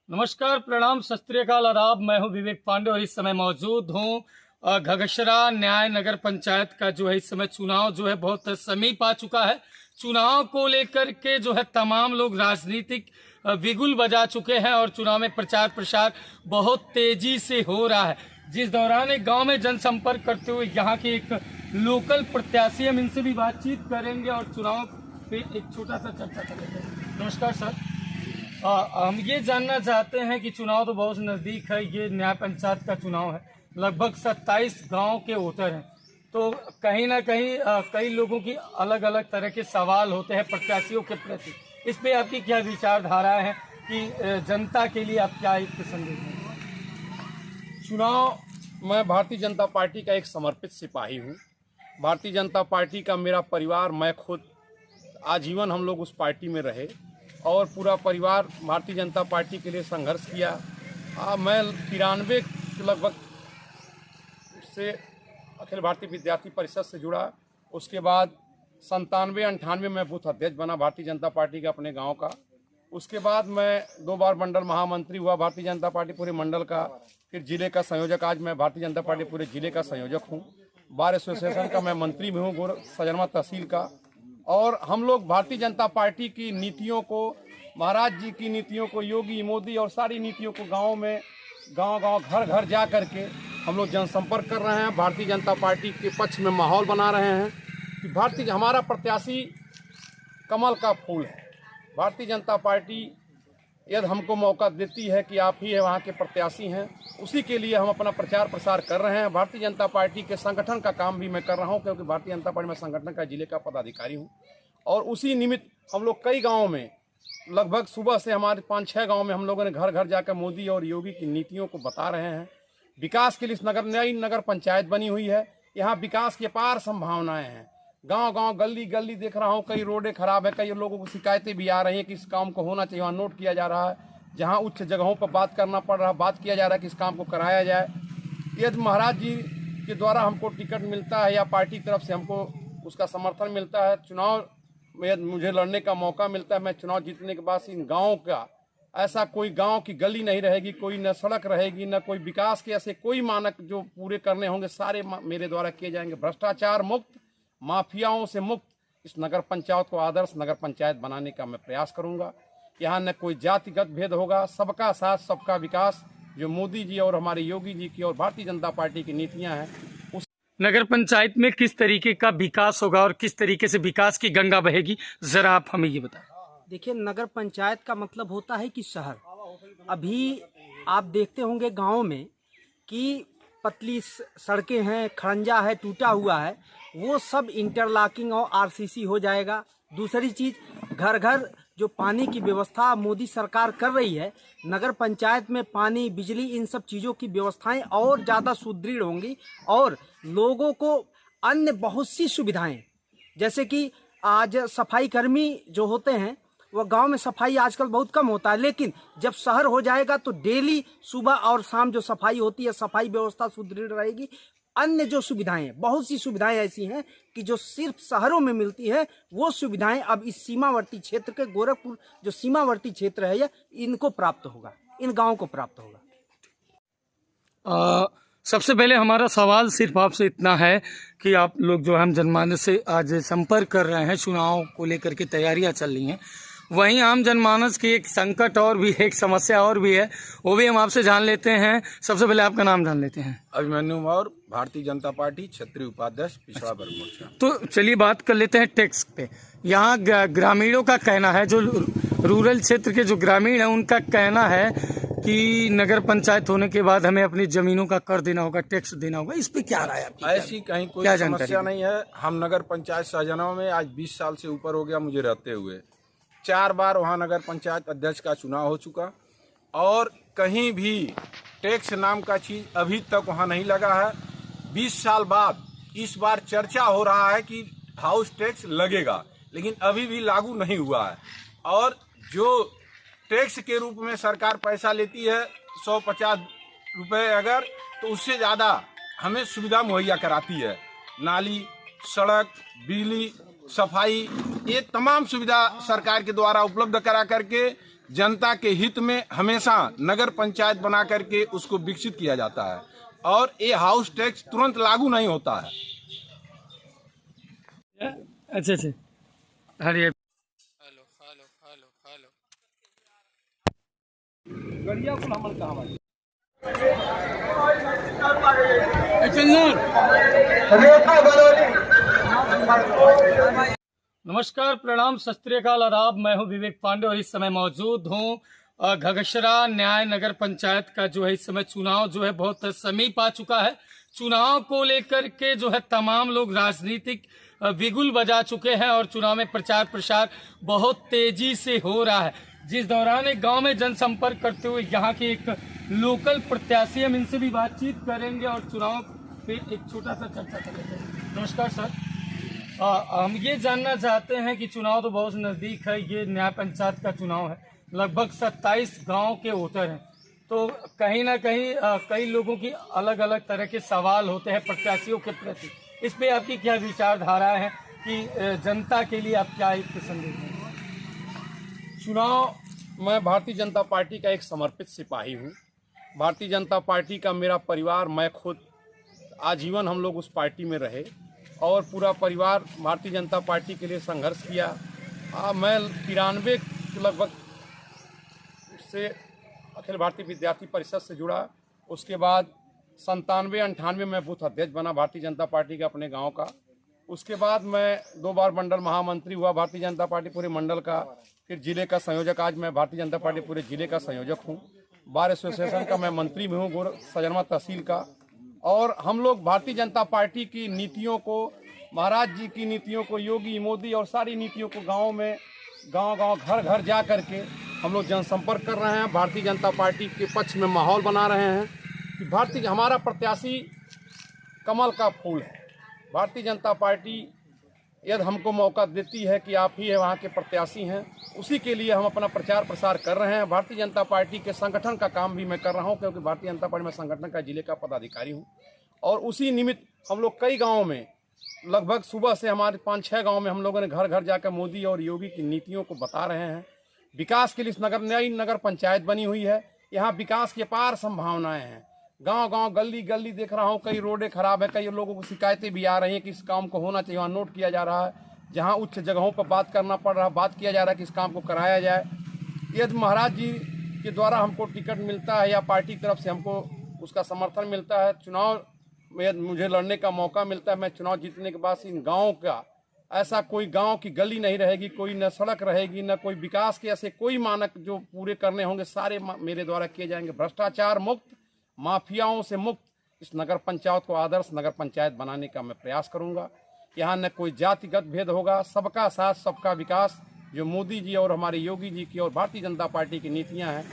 नमस्कार, प्रणाम, सत श्री अकाल, आदाब। मैं हूं विवेक पांडे और इस समय मौजूद हूं घगसरा न्याय नगर पंचायत का जो है इस समय चुनाव जो है बहुत समीप आ चुका है। चुनाव को लेकर के जो है तमाम लोग राजनीतिक बिगुल बजा चुके हैं और चुनाव में प्रचार प्रसार बहुत तेजी से हो रहा है। जिस दौरान एक गांव में जनसंपर्क करते हुए यहाँ के एक लोकल प्रत्याशी, हम इनसे भी बातचीत करेंगे और चुनाव पे एक छोटा सा चर्चा करेंगे। नमस्कार सर, हम ये जानना चाहते हैं कि चुनाव तो बहुत नज़दीक है, ये न्याय पंचायत का चुनाव है, लगभग 27 गांव के वोटर हैं, तो कहीं ना कहीं कई लोगों की अलग अलग तरह के सवाल होते हैं प्रत्याशियों के प्रति। इस पे आपकी क्या विचारधारा है कि जनता के लिए आप क्या एक संदेश दें? चुनाव, मैं भारतीय जनता पार्टी का एक समर्पित सिपाही हूँ। भारतीय जनता पार्टी का मेरा परिवार, मैं खुद आजीवन हम लोग उस पार्टी में रहे और पूरा परिवार भारतीय जनता पार्टी के लिए संघर्ष किया। मैं 93 लगभग से अखिल भारतीय विद्यार्थी परिषद से जुड़ा। उसके बाद 97-98 में बूथ अध्यक्ष बना भारतीय जनता पार्टी का अपने गांव का। उसके बाद मैं 2 बार मंडल महामंत्री हुआ भारतीय जनता पार्टी पूरे मंडल का, फिर जिले का संयोजक। आज मैं भारतीय जनता पार्टी पूरे जिले का संयोजक हूँ। बार एसोसिएशन का मैं मंत्री भी हूँ, सजरमा तहसील का। और हम लोग भारतीय जनता पार्टी की नीतियों को, महाराज जी की नीतियों को, योगी मोदी और सारी नीतियों को गाँव में, गाँव घर घर जा करके हम लोग जनसंपर्क कर रहे हैं। भारतीय जनता पार्टी के पक्ष में माहौल बना रहे हैं कि हमारा प्रत्याशी कमल का फूल है। भारतीय जनता पार्टी यदि हमको मौका देती है कि आप ही है वहाँ के प्रत्याशी हैं, उसी के लिए हम अपना प्रचार प्रसार कर रहे हैं। भारतीय जनता पार्टी के संगठन का काम भी मैं कर रहा हूँ, क्योंकि भारतीय जनता पार्टी में संगठन का जिले का पदाधिकारी हूँ। और उसी निमित्त हम लोग कई गाँवों में, लगभग सुबह से हमारे 5-6 गाँव में हम लोगों ने घर घर जाकर मोदी और योगी की नीतियों को बता रहे हैं। विकास के लिए इस नई नगर पंचायत बनी हुई है, यहाँ विकास की अपार संभावनाएँ हैं। गांव गली गली देख रहा हूँ, कई रोडें खराब है, कई लोगों को शिकायतें भी आ रही हैं कि इस काम को होना चाहिए, वहाँ नोट किया जा रहा है। जहाँ उच्च जगहों पर बात करना पड़ रहा है, बात किया जा रहा है कि इस काम को कराया जाए। यदि महाराज जी के द्वारा हमको टिकट मिलता है या पार्टी की तरफ से हमको उसका समर्थन मिलता है, चुनाव में मुझे लड़ने का मौका मिलता है, मैं चुनाव जीतने के बाद इन गाँव का ऐसा कोई गांव की गली नहीं रहेगी, कोई न सड़क रहेगी, न कोई विकास के ऐसे कोई मानक जो पूरे करने होंगे सारे मेरे द्वारा किए जाएंगे। भ्रष्टाचार मुक्त, माफियाओं से मुक्त इस नगर पंचायत को आदर्श नगर पंचायत बनाने का मैं प्रयास करूंगा। यहाँ न कोई जातिगत भेद होगा, सबका साथ सबका विकास, जो मोदी जी और हमारे योगी जी की और भारतीय जनता पार्टी की नीतियां हैं। उस नगर पंचायत में किस तरीके का विकास होगा और किस तरीके से विकास की गंगा बहेगी, जरा आप हमें ये बताएं। देखिए, नगर पंचायत का मतलब होता है कि शहर। अभी आप देखते होंगे गाँव में कि पतली सड़कें हैं, खड़ंजा है, टूटा हुआ है, वो सब इंटरलॉकिंग और आरसीसी हो जाएगा। दूसरी चीज, घर घर जो पानी की व्यवस्था मोदी सरकार कर रही है, नगर पंचायत में पानी, बिजली, इन सब चीज़ों की व्यवस्थाएं और ज़्यादा सुदृढ़ होंगी। और लोगों को अन्य बहुत सी सुविधाएं, जैसे कि आज सफाई कर्मी जो होते हैं, वह गांव में सफाई आजकल बहुत कम होता है, लेकिन जब शहर हो जाएगा तो डेली सुबह और शाम जो सफाई होती है, सफाई व्यवस्था सुदृढ़ रहेगी। अन्य जो सुविधाएं, बहुत सी सुविधाएं ऐसी हैं कि जो सिर्फ शहरों में मिलती है, वो सुविधाएं अब इस सीमावर्ती क्षेत्र के, गोरखपुर जो सीमावर्ती क्षेत्र है, इनको प्राप्त होगा, इन गाँव को प्राप्त होगा। सबसे पहले हमारा सवाल सिर्फ आपसे इतना है कि आप लोग जो हम जनमानस से आज संपर्क कर रहे हैं, चुनाव को लेकर के तैयारियां चल रही हैं, वहीं आम जनमानस की एक संकट और भी, एक समस्या और भी है, वो भी हम आपसे जान लेते हैं। सबसे पहले आपका नाम जान लेते हैं। अभिमन्यु और भारतीय जनता पार्टी क्षेत्रीय उपाध्यक्ष पिछड़ा वर्ग मोर्चा। तो चलिए बात कर लेते हैं टैक्स पे। यहाँ ग्रामीणों का कहना है, जो रूरल क्षेत्र के जो ग्रामीण हैं, उनका कहना है कि नगर पंचायत होने के बाद हमें अपनी जमीनों का कर देना होगा, टैक्स देना होगा। इस पे क्या राय है? ऐसी कहीं कोई समस्या नहीं है। हम नगर पंचायत सहजना में आज 20 साल से ऊपर हो गया मुझे रहते हुए। 4 बार वहाँ नगर पंचायत अध्यक्ष का चुनाव हो चुका और कहीं भी टैक्स नाम का चीज अभी तक वहाँ नहीं लगा है। 20 साल बाद इस बार चर्चा हो रहा है कि हाउस टैक्स लगेगा, लेकिन अभी भी लागू नहीं हुआ है। और जो टैक्स के रूप में सरकार पैसा लेती है 150 रुपये अगर, तो उससे ज़्यादा हमें सुविधा मुहैया कराती है। नाली, सड़क, बिजली, सफाई, ये तमाम सुविधा सरकार के द्वारा उपलब्ध करा करके जनता के हित में हमेशा नगर पंचायत बना करके उसको विकसित किया जाता है और ये हाउस टैक्स तुरंत लागू नहीं होता है। अच्छा हरिए नमस्कार, प्रणाम, सत श्री अकाल, आदाब। मैं हूं विवेक पांडे और इस समय मौजूद हूं घगशरा न्याय नगर पंचायत का जो है इस समय चुनाव जो है बहुत समीप आ चुका है। चुनाव को लेकर के जो है तमाम लोग राजनीतिक बिगुल बजा चुके हैं और चुनाव में प्रचार प्रसार बहुत तेजी से हो रहा है। जिस दौरान एक गांव में जनसंपर्क करते हुए यहाँ के एक लोकल प्रत्याशी, हम इनसे भी बातचीत करेंगे और चुनाव पे एक छोटा सा चर्चा करेंगे। नमस्कार सर, हम ये जानना चाहते हैं कि चुनाव तो बहुत नज़दीक है, ये न्याय पंचायत का चुनाव है, लगभग 27 गांव के वोटर हैं, तो कहीं ना कहीं कई लोगों की अलग अलग तरह के सवाल होते हैं प्रत्याशियों के प्रति। इस पे आपकी क्या विचारधारा है कि जनता के लिए आप क्या एक संदेश दें? चुनाव, मैं भारतीय जनता पार्टी का एक समर्पित सिपाही हूँ। भारतीय जनता पार्टी का मेरा परिवार, मैं खुद आजीवन हम लोग उस पार्टी में रहे और पूरा परिवार भारतीय जनता पार्टी के लिए संघर्ष किया। मैं 93 लगभग से अखिल भारतीय विद्यार्थी परिषद से जुड़ा, उसके बाद 97-98 में बूथ अध्यक्ष बना भारतीय जनता पार्टी का अपने गांव का। उसके बाद मैं 2 बार मंडल महामंत्री हुआ भारतीय जनता पार्टी पूरे मंडल का, फिर जिले का संयोजक। आज मैं भारतीय जनता पार्टी पूरे जिले का संयोजक हूँ। बार एसोसिएशन का मैं मंत्री भी हूँ, सजनवा तहसील का। और हम लोग भारतीय जनता पार्टी की नीतियों को, महाराज जी की नीतियों को, योगी मोदी और सारी नीतियों को गाँव में, गाँव घर घर जा करके हम लोग जनसंपर्क कर रहे हैं। भारतीय जनता पार्टी के पक्ष में माहौल बना रहे हैं कि हमारा प्रत्याशी कमल का फूल है। भारतीय जनता पार्टी यदि हमको मौका देती है कि आप ही वहाँ के प्रत्याशी हैं, उसी के लिए हम अपना प्रचार प्रसार कर रहे हैं। भारतीय जनता पार्टी के संगठन का काम भी मैं कर रहा हूँ, क्योंकि भारतीय जनता पार्टी में संगठन का जिले का पदाधिकारी हूँ। और उसी निमित्त हम लोग कई गाँवों में, लगभग सुबह से हमारे 5-6 गाँव में हम लोगों ने घर घर जाकर मोदी और योगी की नीतियों को बता रहे हैं। विकास के लिए इस नई नगर पंचायत बनी हुई है, यहाँ विकास की अपार संभावनाएं हैं। गांव गली गली देख रहा हूँ, कई रोडें खराब है, कई लोगों को शिकायतें भी आ रही हैं कि इस काम को होना चाहिए, वहाँ नोट किया जा रहा है। जहाँ उच्च जगहों पर बात करना पड़ रहा है, बात किया जा रहा है कि इस काम को कराया जाए। यदि महाराज जी के द्वारा हमको टिकट मिलता है या पार्टी की तरफ से हमको उसका समर्थन मिलता है, चुनाव में मुझे लड़ने का मौका मिलता है, मैं चुनाव जीतने के बाद इन गाँव का ऐसा कोई गांव की गली नहीं रहेगी, कोई न सड़क रहेगी, न कोई विकास के ऐसे कोई मानक जो पूरे करने होंगे, सारे मेरे द्वारा किए जाएंगे। भ्रष्टाचार मुक्त, माफियाओं से मुक्त इस नगर पंचायत को आदर्श नगर पंचायत बनाने का मैं प्रयास करूंगा। यहाँ न कोई जातिगत भेद होगा, सबका साथ सबका विकास, जो मोदी जी और हमारे योगी जी की और भारतीय जनता पार्टी की नीतियाँ हैं,